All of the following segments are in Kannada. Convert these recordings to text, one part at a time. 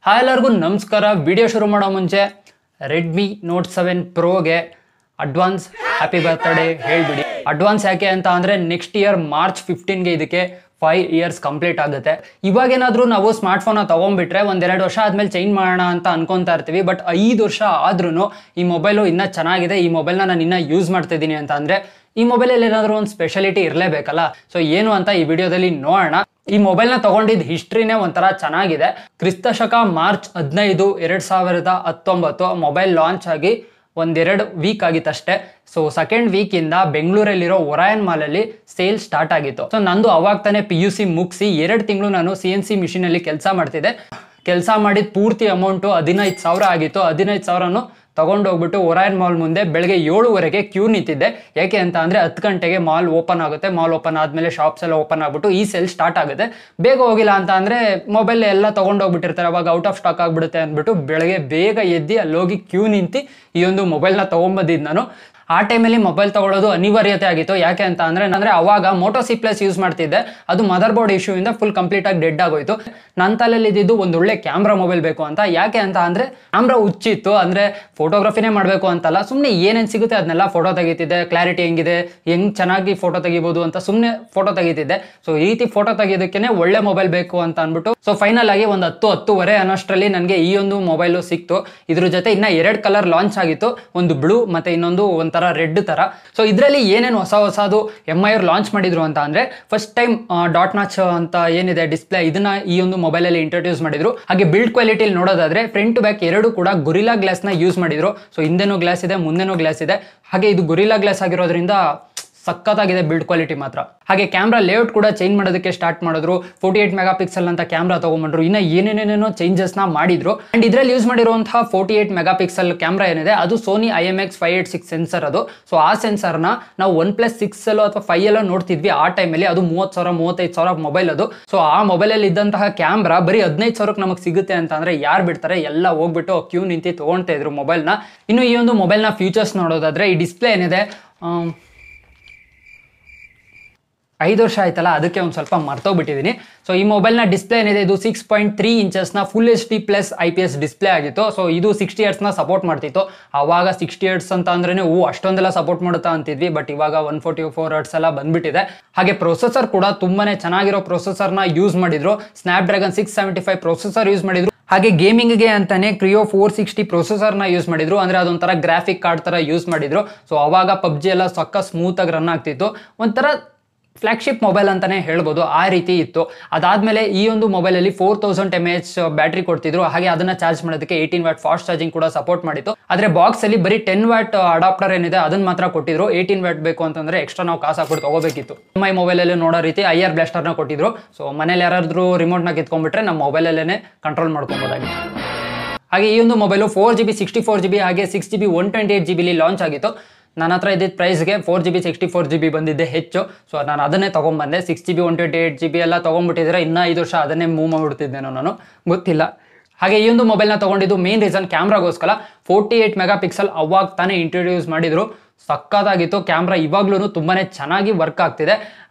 ಹಾಯ್ ಎಲ್ಲರಿಗೂ ನಮಸ್ಕಾರ. ವಿಡಿಯೋ ಶುರು ಮಾಡೋ ಮುಂಚೆ ರೆಡ್ಮಿ ನೋಟ್ 7 ಪ್ರೋಗೆ ಅಡ್ವಾನ್ಸ್ ಹ್ಯಾಪಿ ಬರ್ತ್ಡೇ ಹೇಳಿಬಿಡಿ. ಅಡ್ವಾನ್ಸ್ ಯಾಕೆ ಅಂತ ಅಂದರೆ ನೆಕ್ಸ್ಟ್ ಇಯರ್ ಮಾರ್ಚ್ 15ಗೆ ಇದಕ್ಕೆ 5 ಇಯರ್ಸ್ ಕಂಪ್ಲೀಟ್ ಆಗುತ್ತೆ. ಇವಾಗೇನಾದರೂ ನಾವು ಸ್ಮಾರ್ಟ್ಫೋನ್ನ ತೊಗೊಂಡ್ಬಿಟ್ರೆ 1-2 ವರ್ಷ ಆದಮೇಲೆ ಚೇಂಜ್ ಮಾಡೋಣ ಅಂತ ಅನ್ಕೊತಾ ಇರ್ತೀವಿ. ಬಟ್ 5 ವರ್ಷ ಆದ್ರೂ ಈ ಮೊಬೈಲು ಇನ್ನೂ ಚೆನ್ನಾಗಿದೆ, ಈ ಮೊಬೈಲ್ನ ನಾನು ಇನ್ನೂ ಯೂಸ್ ಮಾಡ್ತಿದ್ದೀನಿ ಅಂತ ಅಂದರೆ ಈ ಮೊಬೈಲಲ್ಲಿ ಏನಾದರೂ ಒಂದು ಸ್ಪೆಷಾಲಿಟಿ ಇರಲೇಬೇಕಲ್ಲ. ಸೊ ಏನು ಅಂತ ಈ ವಿಡಿಯೋದಲ್ಲಿ ನೋಡೋಣ. ಈ ಮೊಬೈಲ್ನ ತೊಗೊಂಡಿದ್ದ ಹಿಸ್ಟ್ರಿನೇ ಒಂಥರ ಚೆನ್ನಾಗಿದೆ. ಕ್ರಿಸ್ತಶಕ ಮಾರ್ಚ್ 15, 2019 ಮೊಬೈಲ್ ಲಾಂಚ್ ಆಗಿ 1-2 ವೀಕ್ ಆಗಿತ್ತಷ್ಟೇ. ಸೊ ಸೆಕೆಂಡ್ ವೀಕಿಂದ ಬೆಂಗಳೂರಲ್ಲಿರೋ ಒರಾಯನ್ ಮಾಲಲ್ಲಿ ಸೇಲ್ ಸ್ಟಾರ್ಟ್ ಆಗಿತ್ತು. ಸೊ ನಂದು ಅವಾಗ ತಾನೇ PUC ಮುಗಿಸಿ 2 ತಿಂಗಳು ನಾನು CNC ಮಿಷಿನಲ್ಲಿ ಕೆಲಸ ಮಾಡ್ತಿದ್ದೆ. ಕೆಲಸ ಮಾಡಿದ ಪೂರ್ತಿ ಅಮೌಂಟು 15,000 ಆಗಿತ್ತು. 15,000 ತಗೊಂಡೋಗ್ಬಿಟ್ಟು ಒರಾಯನ್ ಮಾಲ್ ಮುಂದೆ ಬೆಳಗ್ಗೆ 7:00ವರೆಗೆ ಕ್ಯೂ ನಿಂತಿದ್ದೆ. ಯಾಕೆ ಅಂತ ಅಂದರೆ 10 ಗಂಟೆಗೆ ಮಾಲ್ ಓಪನ್ ಆಗುತ್ತೆ. ಮಾಲ್ ಓಪನ್ ಆದಮೇಲೆ ಶಾಪ್ಸ್ ಎಲ್ಲ ಓಪನ್ ಆಗಿಬಿಟ್ಟು ಈ ಸೇಲ್ ಸ್ಟಾರ್ಟ್ ಆಗುತ್ತೆ. ಬೇಗ ಹೋಗಿಲ್ಲ ಅಂತ ಅಂದರೆ ಮೊಬೈಲ್ ಎಲ್ಲ ತೊಗೊಂಡೋಗ್ಬಿಟ್ಟಿರ್ತಾರೆ, ಅವಾಗ ಔಟ್ ಆಫ್ ಸ್ಟಾಕ್ ಆಗಿಬಿಡುತ್ತೆ ಅಂದ್ಬಿಟ್ಟು ಬೆಳಗ್ಗೆ ಬೇಗ ಎದ್ದು ಅಲ್ಲೋಗಿ ಕ್ಯೂ ನಿಂತು ಈ ಒಂದು ಮೊಬೈಲ್ನ ತೊಗೊಂಬಂದಿದ್ದು ನಾನು. ಆ ಟೈಮಲ್ಲಿ ಮೊಬೈಲ್ ತೊಗೊಳ್ಳೋದು ಅನಿವಾರ್ಯತೆ ಆಗಿತ್ತು. ಯಾಕೆ ಅಂತ ಅಂದರೆ ಅವಾಗ Moto C+ ಯೂಸ್ ಮಾಡ್ತಿದ್ದೆ. ಅದು ಮದರ್ ಬೋರ್ಡ್ ಇಶ್ಯೂಯಿಂದ ಫುಲ್ ಕಂಪ್ಲೀಟಾಗಿ ಡೆಡ್ ಆಗೋಯ್ತು. ನನ್ನ ತಲೆಯಲ್ಲಿ ಇದ್ದಿದ್ದು ಒಂದು ಒಳ್ಳೆ ಕ್ಯಾಮ್ರಾ ಮೊಬೈಲ್ ಬೇಕು ಅಂತ. ಯಾಕೆ ಅಂತ ಅಂದರೆ ಕ್ಯಾಮ್ರಾ ಹುಚ್ಚಿತ್ತು. ಅಂದರೆ ಫೋಟೋಗ್ರಫಿನೇ ಮಾಡಬೇಕು ಅಂತಲ್ಲ, ಸುಮ್ಮನೆ ಏನೇನು ಸಿಗುತ್ತೆ ಅದನ್ನೆಲ್ಲ ಫೋಟೋ ತೆಗಿತಿದ್ದೆ. ಕ್ಲಾರಿಟಿ ಹೆಂಗಿದೆ, ಹೆಂಗೆ ಚೆನ್ನಾಗಿ ಫೋಟೋ ತೆಗಿಬೋದು ಅಂತ ಸುಮ್ಮನೆ ಫೋಟೋ ತೆಗಿತಿದ್ದೆ. ಸೊ ಈ ರೀತಿ ಫೋಟೋ ತೆಗಿಯೋದಕ್ಕೆ ಒಳ್ಳೆ ಮೊಬೈಲ್ ಬೇಕು ಅಂತ ಅಂದ್ಬಿಟ್ಟು ಸೊ ಫೈನಲ್ ಆಗಿ ಒಂದು 10-10:30 ಅನ್ನೋಷ್ಟರಲ್ಲಿ ನನಗೆ ಈ ಒಂದು ಮೊಬೈಲು ಸಿಕ್ತು. ಇದ್ರ ಜೊತೆ ಇನ್ನು 2 ಕಲರ್ ಲಾಂಚ್ ಆಗಿತ್ತು, ಒಂದು ಬ್ಲೂ ಮತ್ತು ಇನ್ನೊಂದು ಒಂಥರ ರೆಡ್ ತರ. ಸೊ ಇದರಲ್ಲಿ ಏನೇನು ಹೊಸದು MI ಅವ್ರು ಲಾಂಚ್ ಮಾಡಿದ್ರು ಅಂತ ಅಂದ್ರೆ ಫಸ್ಟ್ ಟೈಮ್ ಡಾಟ್ ನಾಚ್ ಅಂತ ಏನಿದೆ ಡಿಸ್ಪ್ಲೇ, ಇದನ್ನ ಈ ಒಂದು ಮೊಬೈಲ್ ಅಲ್ಲಿ ಇಂಟ್ರೊಡ್ಯೂಸ್ ಮಾಡಿದ್ರು. ಹಾಗೆ ಬಿಲ್ಡ್ ಕ್ವಾಲಿಟಿಯಲ್ಲಿ ನೋಡೋದಾದ್ರೆ ಫ್ರಂಟ್ ಟು ಬ್ಯಾಕ್ ಎರಡು ಕೂಡ ಗೊರಿಲ್ಲಾ ಗ್ಲಾಸ್ ನ ಯೂಸ್ ಮಾಡಿದ್ರು. ಸೊ ಹಿಂದೆನೂ ಗ್ಲಾಸ್ ಇದೆ, ಮುಂದೆನೂ ಗ್ಲಾಸ್ ಇದೆ. ಹಾಗೆ ಇದು ಗೊರಿಲ್ಲಾ ಗ್ಲಾಸ್ ಆಗಿರೋದ್ರಿಂದ ಸಖತ್ತಾಗಿದೆ ಬಿಲ್ಡ್ ಕ್ವಾಲಿಟಿ ಮಾತ್ರ. ಹಾಗೆ ಕ್ಯಾಮ್ರಾ ಲೇಔಟ್ ಕೂಡ ಚೇಂಜ್ ಮಾಡೋದಕ್ಕೆ ಸ್ಟಾರ್ಟ್ ಮಾಡಿದ್ರು. 48 ಮೆಗಾ ಪಿಕ್ಸೆಲ್ ಅಂತ ಕ್ಯಾಮ್ರಾ ತಗೊಂಡ್ಬಂದ್ರು. ಇನ್ನು ಏನೇನೇನೋ ಚೇಂಜಸ್ ನ ಮಾಡಿದ್ರು. ಅಂಡ್ ಇದರಲ್ಲಿ ಯೂಸ್ ಮಾಡಿರುವಂತಹ 48 ಮೆಗಾ ಪಿಕ್ಸೆಲ್ ಕ್ಯಾಮ್ರಾ ಏನಿದೆ ಅದು ಸೋನಿ IMX586 ಸೆನ್ಸರ್ ಅದು. ಸೊ ಆ ಸೆನ್ಸರ್ನ ನಾವು OnePlus 6 ಅಥವಾ 5 ನೋಡ್ತಿದ್ವಿ ಆ ಟೈಮಲ್ಲಿ. ಅದು 30,000 35,000 ಮೊಬೈಲ್ ಅದು. ಸೊ ಆ ಮೊಬೈಲಲ್ಲಿ ಇದ್ದಂತಹ ಕ್ಯಾಮ್ರಾ ಬರೀ 15,000ಕ್ಕೆ ನಮಗೆ ಸಿಗುತ್ತೆ ಅಂತ ಅಂದ್ರೆ ಯಾರು ಬಿಡ್ತಾರೆ? ಎಲ್ಲ ಹೋಗ್ಬಿಟ್ಟು ಕ್ಯೂ ನಿಂತು ತಗೊಳ್ತಾ ಇದ್ರು ಮೊಬೈಲ್ನ. ಇನ್ನು ಈ ಒಂದು ಮೊಬೈಲ್ನ ಫ್ಯೂಚರ್ಸ್ ನೋಡೋದಾದ್ರೆ ಈ ಡಿಸ್ಪ್ಲೇ ಏನಿದೆ 5 ವರ್ಷ ಆಯ್ತಲ್ಲ, ಅದಕ್ಕೆ ಒಂದು ಸ್ವಲ್ಪ ಮರ್ತೋಗ್ಬಿಟ್ಟಿದ್ದೀನಿ. ಸೊ ಈ ಮೊಬೈಲ್ನ ಡಿಸ್ಪ್ಲೇ ಏನಿದೆ ಇದು 6.3 ಇಂಚಸ್ನ ಫುಲ್ HD+ IPS ಡಿಸ್ಪ್ಲೇ ಆಗಿತ್ತು. ಸೊ ಇದು 60 Hz ಸಪೋರ್ಟ್ ಮಾಡ್ತಿತ್ತು. ಆವಾಗ 60 Hz ಅಂತ ಅಂದ್ರೆ ಅಷ್ಟೊಂದೆಲ್ಲ ಸಪೋರ್ಟ್ ಮಾಡುತ್ತಾ ಅಂತಿದ್ವಿ. ಬಟ್ ಇವಾಗ 144 Hz ಎಲ್ಲ ಬಂದ್ಬಿಟ್ಟಿದೆ. ಹಾಗೆ ಪ್ರೊಸೆಸರ್ ಕೂಡ ತುಂಬಾನೇ ಚೆನ್ನಾಗಿರೋ ಪ್ರೊಸೆಸರ್ನ ಯೂಸ್ ಮಾಡಿದ್ರು. Snapdragon 675 ಪ್ರೊಸೆಸರ್ ಯೂಸ್ ಮಾಡಿದ್ರು. ಹಾಗೆ ಗೇಮಿಂಗ್ಗೆ ಅಂತಾನೆ Creo 460 ಪ್ರೊಸೆಸರ್ನ ಯೂಸ್ ಮಾಡಿದ್ರು. ಅಂದ್ರೆ ಅದೊಂಥರ ಗ್ರಾಫಿಕ್ ಕಾರ್ಡ್ ತರ ಯೂಸ್ ಮಾಡಿದ್ರು. ಸೊ ಅವಾಗ PUBG ಎಲ್ಲ ಸಕ್ಕ ಸ್ಮೂತ್ ಆಗಿ ರನ್ ಆಗ್ತಿತ್ತು. ಒಂಥರ ಫ್ಲಾಗ್ಶಿಪ್ ಮೊಬೈಲ್ ಅಂತಾನೆ ಹೇಳ್ಬೋದು, ಆ ರೀತಿ ಇತ್ತು. ಅದಾದ್ಮೇಲೆ ಈ ಒಂದು ಮೊಬೈಲಲ್ಲಿ 4000 mAh ಬ್ಯಾಟ್ರಿ ಕೊಡ್ತಿದ್ರು. ಹಾಗೆ ಅದನ್ನ ಚಾರ್ಜ್ ಮಾಡೋದಕ್ಕೆ 18 ವಾಟ್ ಫಾಸ್ಟ್ ಚಾರ್ಜಿಂಗ್ ಕೂಡ ಸಪೋರ್ಟ್ ಮಾಡಿತ್ತು. ಆದ್ರೆ ಬಾಕ್ಸ್ ಅಲ್ಲಿ ಬರೀ 10 ವಾಟ್ ಅಡಾಪ್ಟರ್ ಏನಿದೆ ಅದನ್ನ ಮಾತ್ರ ಕೊಟ್ಟಿದ್ರು. 18 ವಾಟ್ ಬೇಕು ಅಂತಂದ್ರೆ ಎಕ್ಸ್ಟ್ರಾ ನಾವು ಕಾಸು ಹಾಕ್ಬಿಟ್ಟು ತಗೋಬೇಕಿತ್ತು. MI ಮೊಬೈಲ್ ಅಲ್ಲಿ ನೋಡೋ ರೀತಿ IR ಬ್ಲಾಸ್ಟರ್ನ ಕೊಟ್ಟಿದ್ರು. ಸೊ ಮನೇಲಿ ಯಾರಾದ್ರೂ ರಿಮೋಟ್ ನ ಕಿತ್ಕೊಂಡ್ಬಿಟ್ರೆ ನಮ್ಮ ಮೊಬೈಲಲ್ಲೇನೆ ಕಂಟ್ರೋಲ್ ಮಾಡ್ಕೊಬೋದಾಗಿತ್ತು. ಹಾಗೆ ಈ ಒಂದು ಮೊಬೈಲು 4GB 64GB ಹಾಗೆ 6GB 128GB ಲಾಂಚ್ ಆಗಿತ್ತು. ನನ್ನ ಹತ್ರ ಇದ್ದಿದ್ದ ಪ್ರೈಸ್ಗೆ 4GB 64GB ಬಂದಿದ್ದೆ ಹೆಚ್ಚು. ಸೊ ನಾನು ಅದನ್ನೇ ತೊಗೊಂಬಂದೆ. 6GB 128GB ಎಲ್ಲ ತೊಗೊಂಡ್ಬಿಟ್ಟಿದ್ರೆ ಇನ್ನೂ 5 ವರ್ಷ ಅದನ್ನೇ ಮೂವ್ ಮಾಡಿಬಿಡ್ತಿದ್ದೇನೋ ನಾನು, ಗೊತ್ತಿಲ್ಲ. ಹಾಗೆ ಈ ಒಂದು ಮೊಬೈಲ್ನ ತೊಗೊಂಡಿದ್ದು ಮೇನ್ ರೀಸನ್ ಕ್ಯಾಮ್ರಾಗೋಸ್ಕರ. 48 ಮೆಗಾ ಪಿಕ್ಸೆಲ್ ಅವಾಗ ತಾನೇ ಇಂಟ್ರೊಡ್ಯೂಸ್ ಮಾಡಿದ್ರು. ಸಕ್ಕತ್ತಾಗಿತ್ತು ಕ್ಯಾಮ್ರಾ. ಇವಾಗ್ಲೂ ತುಂಬಾನೇ ಚೆನ್ನಾಗಿ ವರ್ಕ್ ಆಗ್ತಿದೆ.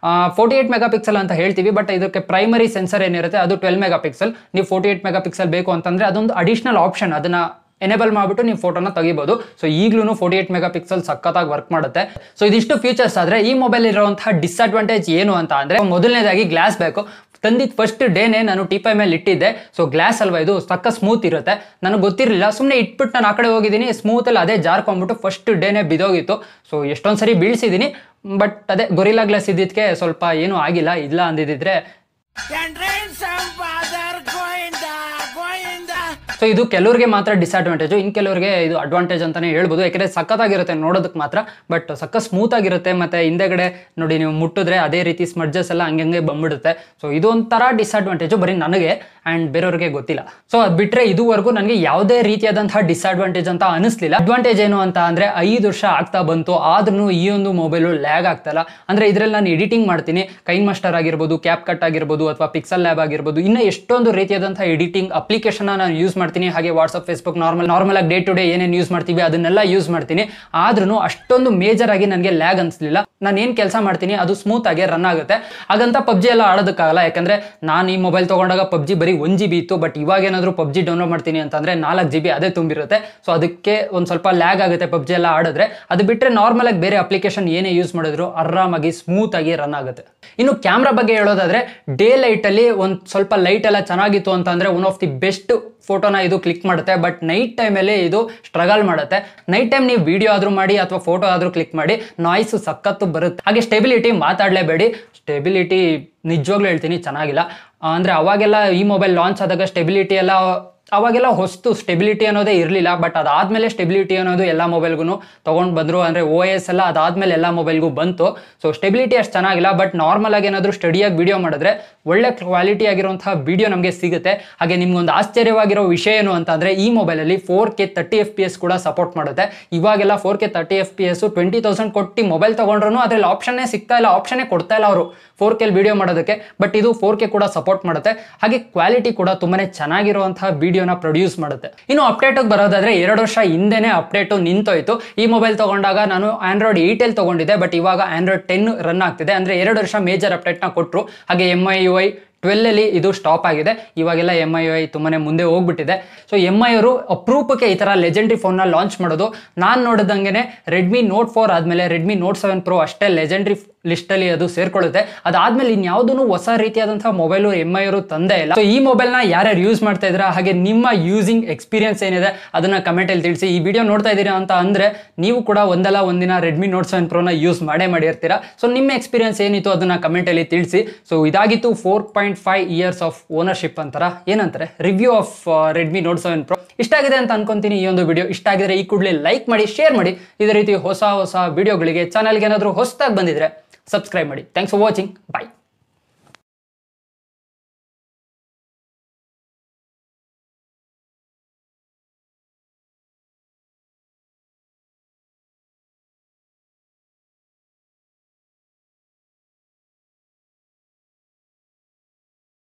48 ಮೆಗಾ ಪಿಕ್ಸೆಲ್ ಅಂತ ಹೇಳ್ತೀವಿ, ಬಟ್ ಇದಕ್ಕೆ ಪ್ರೈಮರಿ ಸೆನ್ಸರ್ ಏನಿರುತ್ತೆ ಅದು 12 ಮೆಗಾ ಪಿಕ್ಸೆಲ್. ನೀವು 48 ಮೆಗಾ ಪಿಕ್ಸೆಲ್ ಬೇಕು ಅಂತಂದ್ರೆ ಅದೊಂದು ಅಡಿಷನಲ್ ಆಪ್ಷನ್, ಅದನ್ನ ಎನೇಬಲ್ ಮಾಡಿಬಿಟ್ಟು ನೀವು ಫೋಟೋನ ತೆಗಿಬಹುದು. ಸೊ ಈಗಲೂ 48 ಮೆಗಾ ಪಿಕ್ಸೆಲ್ ಸಖತ್ತಾಗಿ ವರ್ಕ್ ಮಾಡುತ್ತೆ. ಸೊ ಇದಿಷ್ಟು ಫೀಚರ್ಸ್ ಆದ್ರೆ ಈ ಮೊಬೈಲ್ ಇರುವಂತಹ ಡಿಸ್ಅಡ್ವಾಂಟೇಜ್ ಏನು ಅಂತ ಅಂದ್ರೆ ಮೊದಲನೇದಾಗಿ ಗ್ಲಾಸ್ ಬೇಕು. ತಂದಿದ್ದು ಫಸ್ಟ್ ಡೇನೆ ನಾನು ಟೀಪಾಯ್ ಮೇಲೆ ಇಟ್ಟಿದ್ದೆ. ಸೊ ಗ್ಲಾಸ್ ಅಲ್ವಾ ಇದು, ಸಕ್ಕ ಸ್ಮೂತ್ ಇರುತ್ತೆ. ನನಗೆ ಗೊತ್ತಿರಲಿಲ್ಲ, ಸುಮ್ಮನೆ ಇಟ್ಬಿಟ್ಟು ನಾನು ಆ ಕಡೆ ಹೋಗಿದ್ದೀನಿ, ಸ್ಮೂತಲ್ಲಿ ಅದೇ ಜಾರ್ಕೊಂಡ್ಬಿಟ್ಟು ಫಸ್ಟ್ ಡೇನೆ ಬಿದೋಗಿತ್ತು. ಸೊ ಎಷ್ಟೊಂದು ಸರಿ ಬೀಳ್ಸಿದ್ದೀನಿ, ಬಟ್ ಅದೇ ಗೊರಿಲ್ಲಾ ಗ್ಲಾಸ್ ಇದ್ದಿದ್ದಕ್ಕೆ ಸ್ವಲ್ಪ ಏನೂ ಆಗಿಲ್ಲ. ಇಲ್ಲ ಅಂದಿದ್ರೆ ಸೊ ಇದು ಕೆಲವರಿಗೆ ಮಾತ್ರ ಡಿಸ್ಅಡ್ವಾಂಟೇಜು, ಇನ್ನು ಕೆಲವರಿಗೆ ಇದು ಅಡ್ವಾಂಟೇಜ್ ಅಂತಾನೆ ಹೇಳ್ಬೋದು. ಯಾಕಂದರೆ ಸಖತ್ತಾಗಿರುತ್ತೆ ನೋಡೋದಕ್ಕೆ ಮಾತ್ರ, ಬಟ್ ಸಕ್ಕ ಸ್ಮೂತ್ ಆಗಿರುತ್ತೆ. ಮತ್ತು ಹಿಂದೆಗಡೆ ನೋಡಿ ನೀವು ಮುಟ್ಟಿದ್ರೆ ಅದೇ ರೀತಿ ಸ್ಮಡ್ಜಸ್ ಎಲ್ಲ ಹಂಗೆ ಬಂದ್ಬಿಡುತ್ತೆ. ಸೊ ಇದು ಒಂಥರ ಡಿಸ್ಅಡ್ವಾಂಟೇಜು ಬರೀ ನನಗೆ ಆ್ಯಂಡ್ ಬೇರೆಯವ್ರಿಗೆ ಗೊತ್ತಿಲ್ಲ. ಸೊ ಅದು ಬಿಟ್ಟರೆ ಇದುವರೆಗೂ ನನಗೆ ಯಾವುದೇ ರೀತಿಯಾದಂತಹ ಡಿಸ್ಅಡ್ವಾಂಟೇಜ್ ಅಂತ ಅನಿಸ್ಲಿಲ್ಲ. ಅಡ್ವಾಂಟೇಜ್ ಏನು ಅಂತ ಅಂದರೆ 5 ವರ್ಷ ಆಗ್ತಾ ಬಂತು, ಆದ್ರೂ ಈ ಒಂದು ಮೊಬೈಲು ಲ್ಯಾಗ್ ಆಗ್ತಲ್ಲ. ಅಂದರೆ ಇದರಲ್ಲಿ ನಾನು ಎಡಿಟಿಂಗ್ ಮಾಡ್ತೀನಿ, ಕೈನ್ ಮಾಸ್ಟರ್ ಆಗಿರ್ಬೋದು, ಕ್ಯಾಪ್ ಕಟ್ ಆಗಿರ್ಬೋದು, ಅಥವಾ ಪಿಕ್ಸೆಲ್ ಲ್ಯಾಬ್ ಆಗಿರ್ಬೋದು, ಇನ್ನೂ ಎಷ್ಟೊಂದು ರೀತಿಯಾದಂತಹ ಎಡಿಟಿಂಗ್ ಅಪ್ಲಿಕೇಶನ್ ನಾನು ಯೂಸ್ ಮಾಡ್ತೀನಿ. ಹಾಗೆ ವಾಟ್ಸಪ್, ಫೇಸ್ಬುಕ್ ನಾರ್ಮಲ್ ಆಗಿ ಡೇ ಟು ಡೇ ಏನೇನು ಯೂಸ್ ಮಾಡ್ತೀವಿ ಅದನ್ನೆಲ್ಲ ಯೂಸ್ ಮಾಡ್ತೀನಿ. ಆದ್ರೂ ಅಷ್ಟೊಂದು ಮೇಜರ್ ಆಗಿ ನನಗೆ ಲ್ಯಾಗ್ ಅನಿಸ್ಲಿಲ್ಲ. ನಾನು ಏನು ಕೆಲಸ ಮಾಡ್ತೀನಿ ಅದು ಸ್ಮೂತ್ ಆಗಿ ರನ್ ಆಗುತ್ತೆ. ಹಾಗಂತ PUBG ಎಲ್ಲ ಆಡೋದಕ್ಕಾಗಲ್ಲ. ಯಾಕಂದ್ರೆ ನಾನು ಈ ಮೊಬೈಲ್ ತೊಗೊಂಡಾಗ PUBG ಬರೀ 1 GB ಇತ್ತು, ಬಟ್ ಇವಾಗ ಏನಾದರೂ ಪಬ್ಜಿ ಡೌನ್ಲೋಡ್ ಮಾಡ್ತೀನಿ ಅಂತಂದರೆ 4 GB ಅದೇ ತುಂಬಿರುತ್ತೆ. ಸೊ ಅದಕ್ಕೆ ಒಂದು ಸ್ವಲ್ಪ ಲ್ಯಾಗ್ ಆಗುತ್ತೆ ಪಬ್ಜಿ ಎಲ್ಲ ಆಡಿದ್ರೆ. ಅದು ಬಿಟ್ಟರೆ ನಾರ್ಮಲ್ ಆಗಿ ಬೇರೆ ಅಪ್ಲಿಕೇಶನ್ ಏನೇ ಯೂಸ್ ಮಾಡಿದ್ರು ಆರಾಮಾಗಿ ಸ್ಮೂತಾಗಿ ರನ್ ಆಗುತ್ತೆ. ಇನ್ನು ಕ್ಯಾಮ್ರಾ ಬಗ್ಗೆ ಹೇಳೋದಾದ್ರೆ ಡೇ ಲೈಟಲ್ಲಿ ಒಂದು ಸ್ವಲ್ಪ ಲೈಟ್ ಎಲ್ಲ ಚೆನ್ನಾಗಿತ್ತು ಅಂತಂದರೆ ಒನ್ ಆಫ್ ದಿ ಬೆಸ್ಟ್ ಫೋಟೋನ ಇದು ಕ್ಲಿಕ್ ಮಾಡುತ್ತೆ. ಬಟ್ ನೈಟ್ ಟೈಮಲ್ಲಿ ಇದು ಸ್ಟ್ರಗಲ್ ಮಾಡುತ್ತೆ. ನೈಟ್ ಟೈಮ್ ನೀವು ವಿಡಿಯೋ ಆದರೂ ಮಾಡಿ ಅಥವಾ ಫೋಟೋ ಆದರೂ ಕ್ಲಿಕ್ ಮಾಡಿ ನಾಯ್ಸು ಸಖತ್ತು ಬರುತ್ತೆ. ಹಾಗೆ ಸ್ಟೆಬಿಲಿಟಿ ಮಾತಾಡಲೇಬೇಡಿ, ಸ್ಟೆಬಿಲಿಟಿ ನಿಜವಾಗ್ಲೂ ಹೇಳ್ತೀನಿ ಚೆನ್ನಾಗಿಲ್ಲ. ಅಂದರೆ ಅವಾಗೆಲ್ಲ ಈ ಮೊಬೈಲ್ ಲಾಂಚ್ ಆದಾಗ ಸ್ಟೆಬಿಲಿಟಿ ಎಲ್ಲ ಅವಾಗೆಲ್ಲ ಹೊಸ್ತು ಸ್ಟೆಬಿಲಿಟಿ ಅನ್ನೋದೇ ಇರಲಿಲ್ಲ. ಬಟ್ ಅದಾದಮೇಲೆ ಸ್ಟೆಬಿಲಿಟಿ ಅನ್ನೋದು ಎಲ್ಲ ಮೊಬೈಲ್ಗೂ ತೊಗೊಂಡು ಬಂದರು. ಅಂದರೆ OS ಎಲ್ಲ ಅದಾದಮೇಲೆ ಎಲ್ಲ ಮೊಬೈಲ್ಗೂ ಬಂತು. ಸೊ ಸ್ಟೆಬಿಲಿಟಿ ಅಷ್ಟು ಚೆನ್ನಾಗಿಲ್ಲ. ಬಟ್ ನಾರ್ಮಲ್ ಆಗಿ ಏನಾದರೂ ಸ್ಟಡಿಯಾಗಿ ವಿಡಿಯೋ ಮಾಡಿದ್ರೆ ಒಳ್ಳೆ ಕ್ವಾಲಿಟಿ ಆಗಿರುವಂತಹ ವಿಡಿಯೋ ನಮಗೆ ಸಿಗುತ್ತೆ. ಹಾಗೆ ನಿಮ್ಗೊಂದು ಆಶ್ಚರ್ಯವಾಗಿರೋ ವಿಷಯ ಏನು ಅಂತಂದರೆ ಈ ಮೊಬೈಲಲ್ಲಿ 4K 30 FPS ಕೂಡ ಸಪೋರ್ಟ್ ಮಾಡುತ್ತೆ. ಇವಾಗೆಲ್ಲ 4K 30 FPS 20,000 ಕೊಟ್ಟು ಮೊಬೈಲ್ ತೊಗೊಂಡ್ರು ಅದರಲ್ಲಿ ಆಪ್ಷನ್ನೇ ಸಿಗ್ತಾ ಇಲ್ಲ, ಆಪ್ಷನ್ನೇ ಕೊಡ್ತಾ ಇಲ್ಲ ಅವರು 4K ವಿಡಿಯೋ ಮಾಡೋದಕ್ಕೆ. ಬಟ್ ಇದು 4K ಕೂಡ ಸಪೋರ್ಟ್ ಮಾಡುತ್ತೆ. ಹಾಗೆ ಕ್ವಾಲಿಟಿ ಕೂಡ ತುಂಬಾನೇ ಚೆನ್ನಾಗಿರುವಂತಹ ವಿಡಿಯೋನ ಪ್ರೊಡ್ಯೂಸ್ ಮಾಡುತ್ತೆ. ಇನ್ನು ಅಪ್ಡೇಟಿಗೆ ಬರೋದಾದ್ರೆ 2 ವರ್ಷ ಹಿಂದೆನೇ ಅಪ್ಡೇಟು ನಿಂತೋಯ್ತು. ಈ ಮೊಬೈಲ್ ತಗೊಂಡಾಗ ನಾನು ಆಂಡ್ರಾಯ್ಡ್ 8 ತಗೊಂಡಿದ್ದೆ, ಬಟ್ ಇವಾಗ ಆಂಡ್ರಾಯ್ಡ್ 10 ರನ್ ಆಗ್ತಿದೆ. ಅಂದರೆ 2 ವರ್ಷ ಮೇಜರ್ ಅಪ್ಡೇಟ್ನ ಕೊಟ್ಟರು. ಹಾಗೆ MIUI 12 ಇದು ಸ್ಟಾಪ್ ಆಗಿದೆ. ಇವಾಗೆಲ್ಲ MIUI ತುಂಬಾನೇ ಮುಂದೆ ಹೋಗ್ಬಿಟ್ಟಿದೆ. ಸೊ MI ಅವರು ಅಪ್ರೂಪಕ್ಕೆ ಈ ಥರ ಲೆಜೆಂಡ್ರಿ ಫೋನ್ನ ಲಾಂಚ್ ಮಾಡೋದು. ನಾನು ನೋಡಿದಂಗೆ ರೆಡ್ಮಿ ನೋಟ್ 4 ಆದಮೇಲೆ ರೆಡ್ಮಿ ನೋಟ್ 7 Pro ಅಷ್ಟೇ ಲೆಜೆಂಡ್ರಿ ಲಿಸ್ಟಲ್ಲಿ ಅದು ಸೇರ್ಕೊಳ್ಳುತ್ತೆ. ಅದಾದ್ಮೇಲೆ ಇನ್ಯಾವುದೂ ಹೊಸ ರೀತಿಯಾದಂತಹ ಮೊಬೈಲು MI ಅವರು ತಂದೇ ಇಲ್ಲ. ಸೊ ಈ ಮೊಬೈಲ್ನ ಯಾರ್ಯಾರು ಯೂಸ್ ಮಾಡ್ತಾ ಇದ್ದೀರಾ, ಹಾಗೆ ನಿಮ್ಮ ಯೂಸಿಂಗ್ ಎಕ್ಸ್ಪೀರಿಯನ್ಸ್ ಏನಿದೆ ಅದನ್ನ ಕಮೆಂಟಲ್ಲಿ ತಿಳಿಸಿ. ಈ ವಿಡಿಯೋ ನೋಡ್ತಾ ಇದ್ದೀರಾ ಅಂತ ಅಂದರೆ ನೀವು ಕೂಡ ಒಂದಲ್ಲ ಒಂದಿನ ರೆಡ್ಮಿ ನೋಟ್ 7 Proನ ಯೂಸ್ ಮಾಡಿರ್ತೀರಾ. ಸೊ ನಿಮ್ಮ ಎಕ್ಸ್ಪೀರಿಯನ್ಸ್ ಏನಿತ್ತು ಅದನ್ನ ಕಮೆಂಟಲ್ಲಿ ತಿಳಿಸಿ. ಸೊ ಇದಾಗಿತ್ತು 4.5 ಇಯರ್ಸ್ ಆಫ್ ಓನರ್ಶಿಪ್ ಅಂತಾರ ಏನಂತಾರೆ review of Redmi Note 7 Pro. ಇಷ್ಟ ಆಗಿದೆ ಅಂತ ಅನ್ಕೊಂತೀನಿ ಈ ಒಂದು ವಿಡಿಯೋ. ಇಷ್ಟ ಆಗಿದ್ರೆ ಈ ಕೂಡಲೇ ಲೈಕ್ ಮಾಡಿ, ಶೇರ್ ಮಾಡಿ. ಇದೇ ರೀತಿ ಹೊಸ ವಿಡಿಯೋಗಳಿಗೆ ಚಾನಲ್ಗೆ ಏನಾದರೂ ಹೊಸದಾಗಿ ಬಂದಿದ್ರೆ ಸಬ್ಸ್ಕ್ರೈಬ್ ಮಾಡಿ. Thanks for watching. ಬಾಯ್.